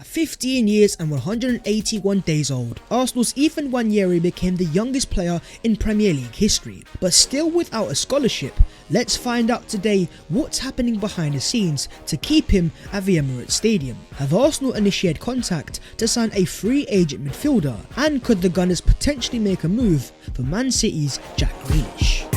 At 15 years and 181 days old, Arsenal's Nwaneri became the youngest player in Premier League history. But still without a scholarship, let's find out today what's happening behind the scenes to keep him at the Emirates Stadium. Have Arsenal initiated contact to sign a free agent midfielder? And could the Gunners potentially make a move for Man City's Grealish?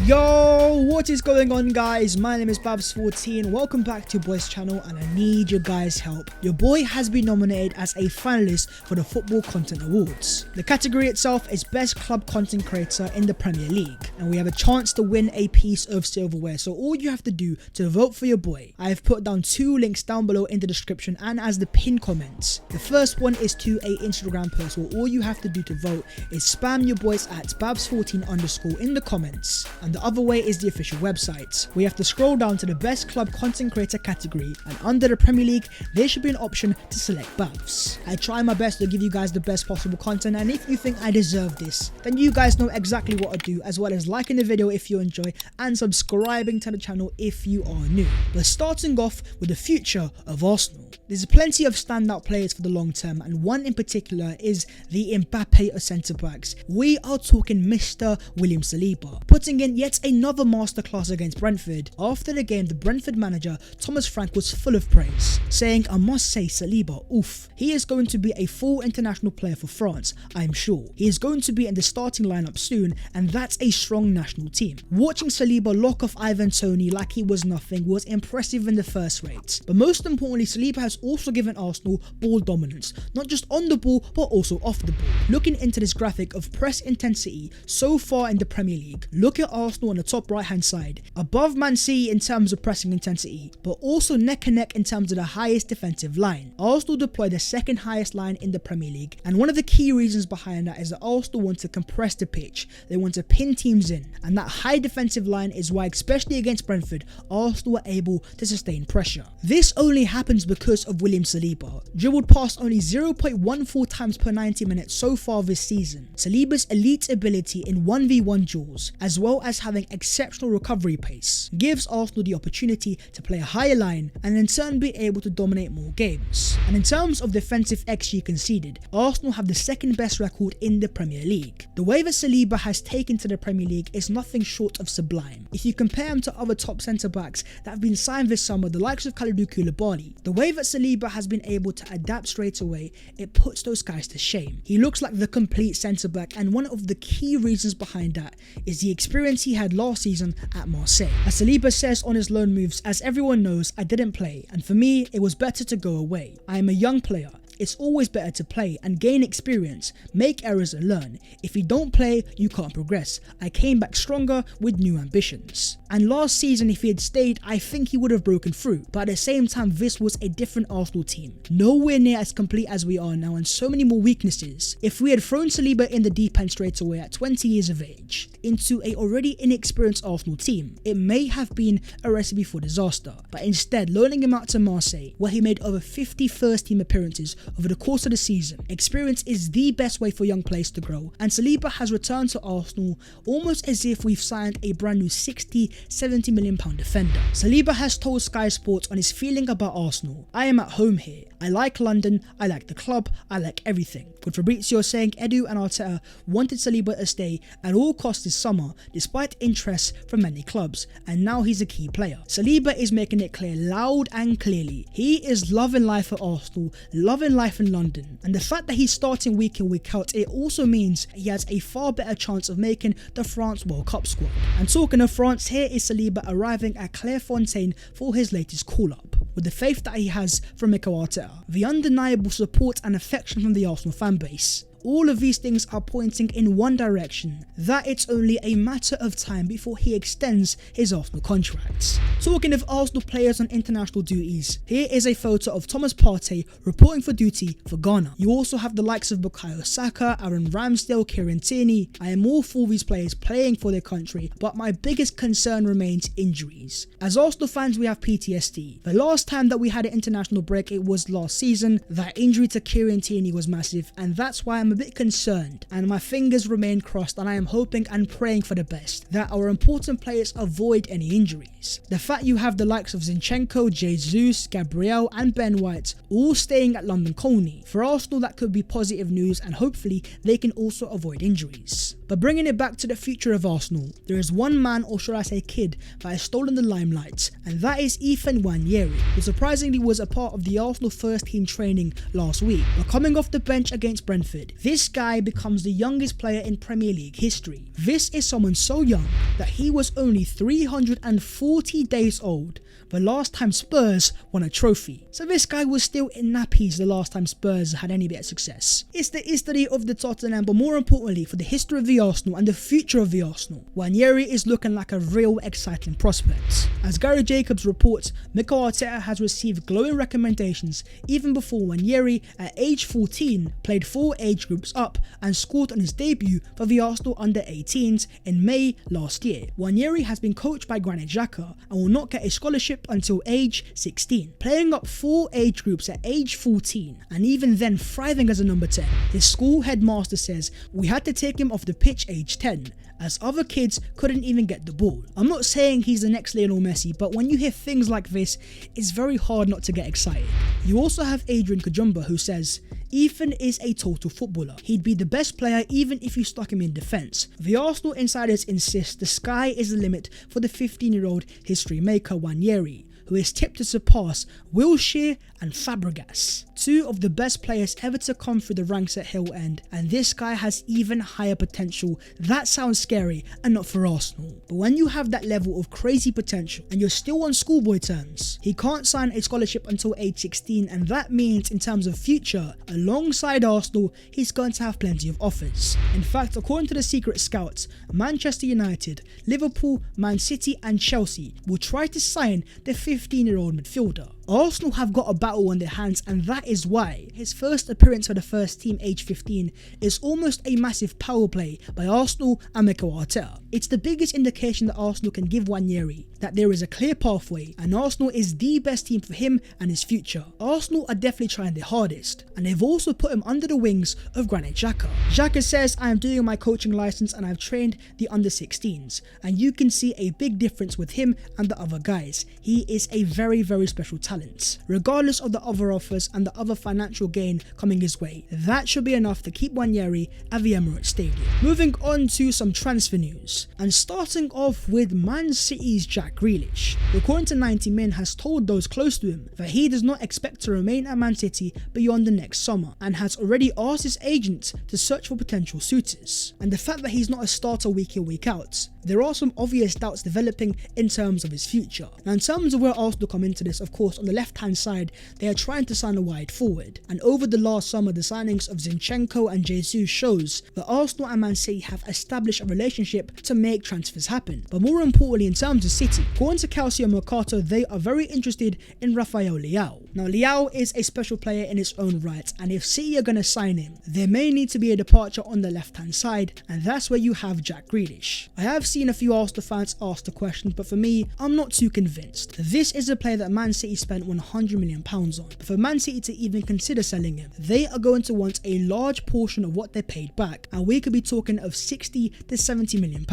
Yo, what is going on, guys? My name is Babs14. Welcome back to Boys channel, and I need your guys' help. Your boy has been nominated as a finalist for the Football Content Awards. The category itself is Best Club Content Creator in the Premier League, and we have a chance to win a piece of silverware. So all you have to do to vote for your boy, I have put down two links down below in the description and as the pinned comments. The first one is to a Instagram post where all you have to do to vote is spam your boys at Babs14_ in the comments. And the other way is the official website. We have to scroll down to the Best Club Content Creator category, and under the Premier League there should be an option to select Babs. I try my best to give you guys the best possible content, and if you think I deserve this, then you guys know exactly what to do, as well as liking the video if you enjoy and subscribing to the channel if you are new. But starting off with the future of Arsenal. There's plenty of standout players for the long term, and one in particular is the Mbappe of centre backs. We are talking Mr. William Saliba, putting in yet another masterclass against Brentford. After the game, the Brentford manager Thomas Frank was full of praise, saying, "I must say Saliba, oof. He is going to be a full international player for France, I'm sure. He is going to be in the starting lineup soon, and that's a strong national team." Watching Saliba lock off Ivan Toney like he was nothing was impressive in the first rate. But most importantly, Saliba has also given Arsenal ball dominance, not just on the ball but also off the ball. Looking into this graphic of press intensity so far in the Premier League, look at Arsenal on the top right hand side, above Man City in terms of pressing intensity, but also neck and neck in terms of the highest defensive line. Arsenal deploy the second highest line in the Premier League, and one of the key reasons behind that is that Arsenal want to compress the pitch. They want to pin teams in, and that high defensive line is why, especially against Brentford, Arsenal were able to sustain pressure. This only happens because of William Saliba, dribbled past only 0.14 times per 90 minutes so far this season. Saliba's elite ability in 1v1 duels, as well as having exceptional recovery pace, gives Arsenal the opportunity to play a higher line and in turn be able to dominate more games. And in terms of defensive XG conceded, Arsenal have the second best record in the Premier League. The way that Saliba has taken to the Premier League is nothing short of sublime. If you compare him to other top centre backs that have been signed this summer, the likes of Kalidou Koulibaly, the way that Saliba has been able to adapt straight away, it puts those guys to shame. He looks like the complete centre back, and one of the key reasons behind that is the experience he had last season at Marseille. As Saliba says on his loan moves, "As everyone knows, I didn't play, and for me it was better to go away. I am a young player. It's always better to play and gain experience, make errors and learn. If you don't play, you can't progress. I came back stronger with new ambitions." And last season, if he had stayed, I think he would have broken through. But at the same time, this was a different Arsenal team. Nowhere near as complete as we are now, and so many more weaknesses. If we had thrown Saliba in the deep end straight away at 20 years of age into a already inexperienced Arsenal team, it may have been a recipe for disaster. But instead, loaning him out to Marseille, where he made over 50 first team appearances over the course of the season. Experience is the best way for young players to grow, and Saliba has returned to Arsenal almost as if we've signed a brand new 60-70 million pound defender. Saliba has told Sky Sports on his feeling about Arsenal, "I am at home here. I like London, I like the club, I like everything." With Fabrizio saying Edu and Arteta wanted Saliba to stay at all costs this summer, despite interest from many clubs, and now he's a key player. Saliba is making it clear loud and clearly, he is loving life at Arsenal, loving life in London, and the fact that he's starting week in week out, it also means he has a far better chance of making the France World Cup squad. And talking of France, here is Saliba arriving at Clairefontaine for his latest call-up. With the faith that he has from Mikel Arteta, the undeniable support and affection from the Arsenal fan base, all of these things are pointing in one direction, that it's only a matter of time before he extends his Arsenal contract. Talking of Arsenal players on international duties, here is a photo of Thomas Partey reporting for duty for Ghana. You also have the likes of Bukayo Saka, Aaron Ramsdale, Kieran Tierney. I am all for these players playing for their country, but my biggest concern remains injuries. As Arsenal fans, we have PTSD. The last time that we had an international break, it was last season. That injury to Kieran Tierney was massive, and that's why I'm am a bit concerned, and my fingers remain crossed, and I am hoping and praying for the best that our important players avoid any injuries. The fact you have the likes of Zinchenko, Jesus, Gabriel and Ben White all staying at London Colney, for Arsenal that could be positive news, and hopefully they can also avoid injuries. But bringing it back to the future of Arsenal, there is one man, or should I say kid, that has stolen the limelight, and that is Nwaneri, who surprisingly was a part of the Arsenal first team training last week. But coming off the bench against Brentford, this guy becomes the youngest player in Premier League history. This is someone so young that he was only 340 days old the last time Spurs won a trophy. So this guy was still in nappies the last time Spurs had any bit of success. It's the history of the Tottenham, but more importantly for the history of the Arsenal and the future of the Arsenal, Nwaneri is looking like a real exciting prospect. As Gary Jacobs reports, Mikel Arteta has received glowing recommendations even before Nwaneri at age 14 played 4 age groups up and scored on his debut for the Arsenal under-18s in May last year. Nwaneri has been coached by Xeka and will not get a scholarship until age 16, playing up 4 age groups at age 14 and even then thriving as a number 10. His school headmaster says we had to take him off the pitch age 10 as other kids couldn't even get the ball. I'm not saying he's the next Lionel Messi, but when you hear things like this, it's very hard not to get excited. You also have Adrian Kajumba, who says Ethan is a total footballer. He'd be the best player even if you stuck him in defence. The Arsenal insiders insist the sky is the limit for the 15-year-old history maker Nwaneri, who is tipped to surpass Wilshere and Fabregas, 2 of the best players ever to come through the ranks at Hill End, and this guy has even higher potential. That sounds scary and not for Arsenal, but when you have that level of crazy potential and you're still on schoolboy terms, he can't sign a scholarship until age 16, and that means in terms of future, alongside Arsenal, he's going to have plenty of offers. In fact, according to the secret scouts, Manchester United, Liverpool, Man City and Chelsea will try to sign the 15-year-old midfielder. Arsenal have got a battle on their hands, and that is why his first appearance for the first team age 15 is almost a massive power play by Arsenal and Mikel Arteta. It's the biggest indication that Arsenal can give Nwaneri that there is a clear pathway and Arsenal is the best team for him and his future. Arsenal are definitely trying their hardest, and they've also put him under the wings of Xeka. Xeka says, I am doing my coaching license and I've trained the under 16s, and you can see a big difference with him and the other guys. He is a very special talent. Regardless of the other offers and the other financial gain coming his way, that should be enough to keep Nwaneri at the Emirates Stadium. Moving on to some transfer news, and starting off with Man City's Jack Grealish, who according to 90 Min has told those close to him that he does not expect to remain at Man City beyond the next summer, and has already asked his agent to search for potential suitors. And the fact that he's not a starter week in week out, there are some obvious doubts developing in terms of his future. Now in terms of where Arsenal come into this, of course on the left hand side they are trying to sign a wide forward, and over the last summer the signings of Zinchenko and Jesus shows that Arsenal and Man City have established a relationship to make transfers happen. But more importantly, in terms of City, according to Calcio Mercato, they are very interested in Rafael Leao. Now Leao is a special player in its own right, and if City are going to sign him, there may need to be a departure on the left hand side, and that's where you have Jack Grealish. I have seen a few Arsenal fans ask the question, but for me, I'm not too convinced. This is a player that Man City spent £100 million on. But for Man City to even consider selling him, they are going to want a large portion of what they paid back, and we could be talking of £60 to £70 million.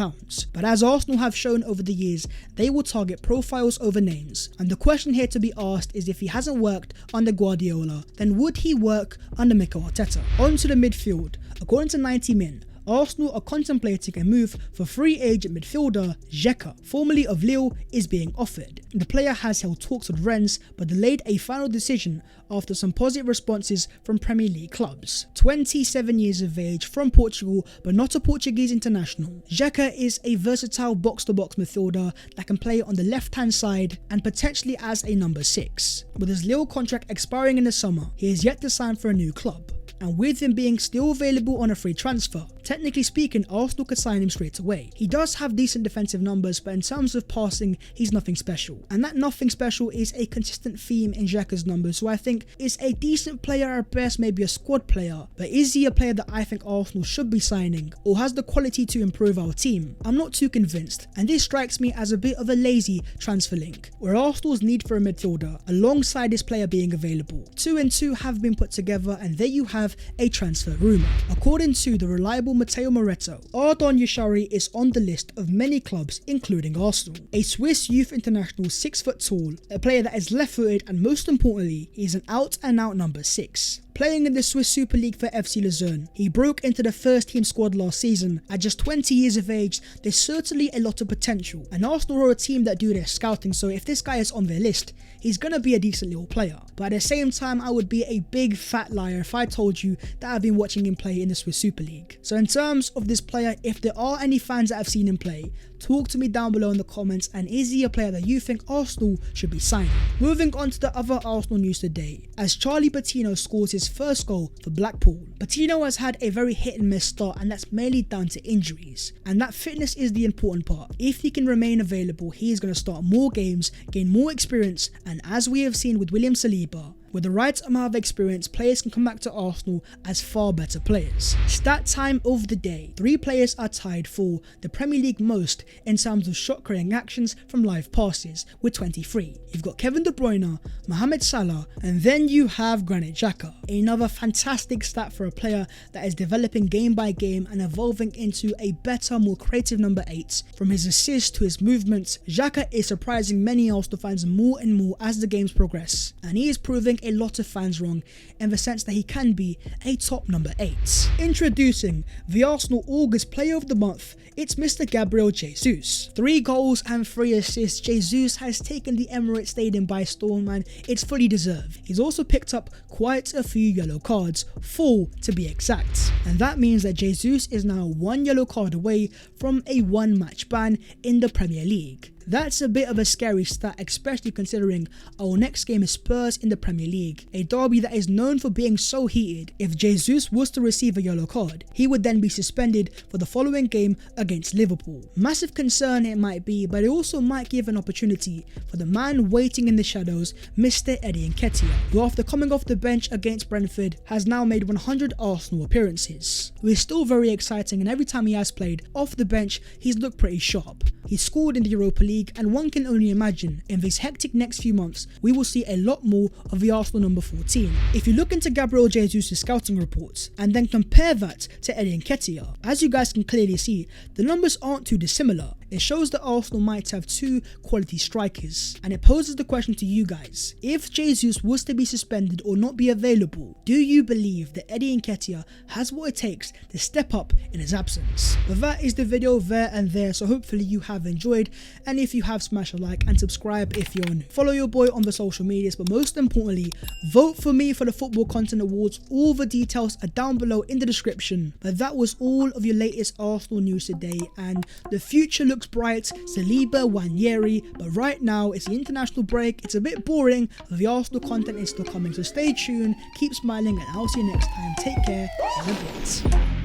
But as Arsenal have shown over the years, they will target profiles over names, and the question here to be asked is, if he hasn't worked under Guardiola, then would he work under Mikel Arteta? On to the midfield. According to 90 Min, Arsenal are contemplating a move for free agent midfielder Xeka, formerly of Lille, is being offered. The player has held talks with Rennes but delayed a final decision after some positive responses from Premier League clubs. 27 years of age, from Portugal but not a Portuguese international, Xeka is a versatile box-to-box midfielder that can play on the left-hand side and potentially as a number 6. With his Lille contract expiring in the summer, he is yet to sign for a new club, and with him being still available on a free transfer, Technically speaking, Arsenal could sign him straight away. He does have decent defensive numbers, but in terms of passing, he's nothing special. And that nothing special is a consistent theme in Xeka's numbers, so I think is a decent player at best, maybe a squad player, but is he a player that I think Arsenal should be signing or has the quality to improve our team? I'm not too convinced, and this strikes me as a bit of a lazy transfer link, where Arsenal's need for a midfielder alongside this player being available. 2 and 2 have been put together, and there you have a transfer rumour. According to the reliable Matteo Moretto, Ardon Yashari is on the list of many clubs including Arsenal. A Swiss youth international, 6 foot tall, a player that is left footed, and most importantly, he's an out and out number 6. Playing in the Swiss Super League for FC Lausanne, he broke into the first team squad last season. At just 20 years of age, there's certainly a lot of potential, and Arsenal are a team that do their scouting, so if this guy is on their list, he's gonna be a decent little player. But at the same time, I would be a big fat liar if I told you that I've been watching him play in the Swiss Super League. So in terms of this player, if there are any fans that have seen him play, talk to me down below in the comments, and is he a player that you think Arsenal should be signing? Moving on to the other Arsenal news today, as Charlie Patino scores his first goal for Blackpool. Patino has had a very hit and miss start, and that's mainly down to injuries, and that fitness is the important part. If he can remain available, he is going to start more games, gain more experience, and as we have seen with William Saliba, with the right amount of experience, players can come back to Arsenal as far better players. Stat time of the day. 3 players are tied for the Premier League most in terms of shot creating actions from live passes with 23. You've got Kevin De Bruyne, Mohamed Salah, and then you have Granit Xhaka. Another fantastic stat for a player that is developing game by game and evolving into a better, more creative number 8. From his assists to his movements, Xhaka is surprising many Arsenal fans more and more as the games progress, and he is proving a lot of fans wrong in the sense that he can be a top number 8. Introducing the Arsenal August Player of the Month, it's Mr. Gabriel Jesus. 3 goals and 3 assists. Jesus has taken the Emirates Stadium by storm, and it's fully deserved. He's also picked up quite a few yellow cards, 4 to be exact, and that means that Jesus is now 1 yellow card away from a 1-match ban in the Premier League. That's a bit of a scary stat, especially considering our next game is Spurs in the Premier League, a derby that is known for being so heated. If Jesus was to receive a yellow card, he would then be suspended for the following game against Liverpool. Massive concern it might be, but it also might give an opportunity for the man waiting in the shadows, Mr. Eddie Nketiah, who after coming off the bench against Brentford has now made 100 Arsenal appearances. He's still very exciting, and every time he has played off the bench, he's looked pretty sharp. He scored in the Europa League, and one can only imagine in these hectic next few months we will see a lot more of the Arsenal number 14. If you look into Gabriel Jesus' scouting reports and then compare that to Eddie Nketiah, as you guys can clearly see, the numbers aren't too dissimilar. It shows that Arsenal might have 2 quality strikers, and it poses the question to you guys: if Jesus was to be suspended or not be available, do you believe that Eddie Nketiah has what it takes to step up in his absence? But that is the video there and there, so hopefully you have enjoyed, and if you have, smash a like and subscribe if you're new. Follow your boy on the social medias, but most importantly, vote for me for the Football Content Awards. All the details are down below in the description. But that was all of your latest Arsenal news today, and the future looks bright. Saliba, Nwaneri, but right now it's the international break. It's a bit boring, but the Arsenal content is still coming, so stay tuned, keep smiling, and I'll see you next time. Take care, and a bit.